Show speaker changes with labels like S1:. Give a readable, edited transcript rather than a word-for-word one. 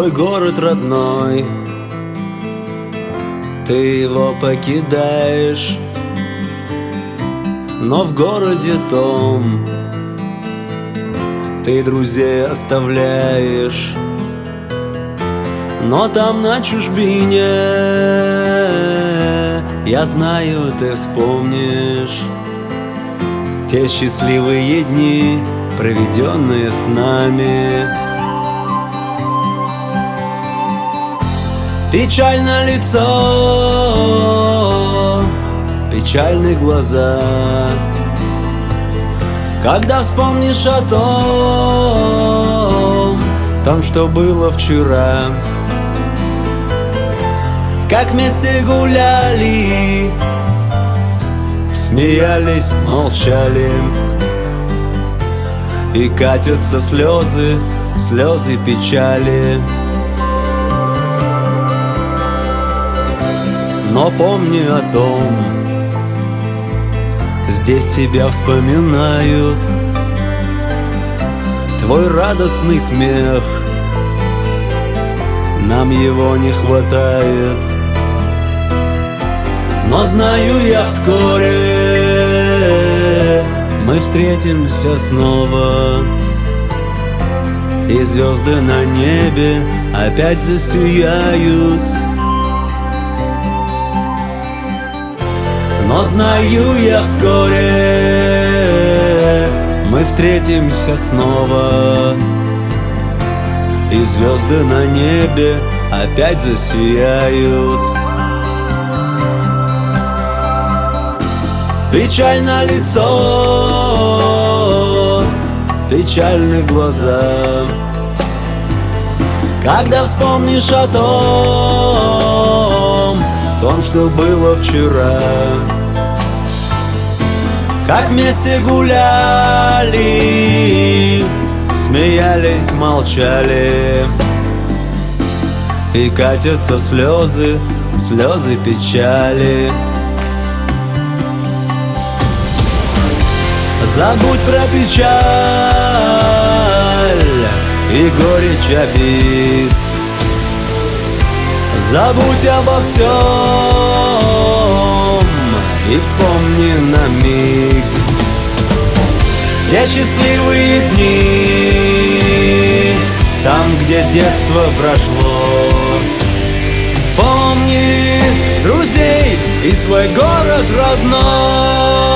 S1: свой город родной, ты его покидаешь, но в городе том ты друзей оставляешь. Но там на чужбине, я знаю, ты вспомнишь те счастливые дни, проведенные с нами. Печально лицо, печальны глаза, когда вспомнишь о том, что было вчера. Как вместе гуляли, смеялись, молчали, и катятся слезы, слезы печали. Но помни о том, здесь тебя вспоминают, твой радостный смех, нам его не хватает. Но знаю я, вскоре мы встретимся снова, и звезды на небе опять засияют. Но знаю я, вскоре мы встретимся снова, и звезды на небе опять засияют. Печально лицо, печальны глаза, когда вспомнишь о том, что было вчера. Как вместе гуляли, смеялись, молчали, и катятся слезы, слезы печали. Забудь про печаль и горечь обид, забудь обо всем и вспомни на миг те счастливые дни, там, где детство прошло. Вспомни друзей и свой город родной.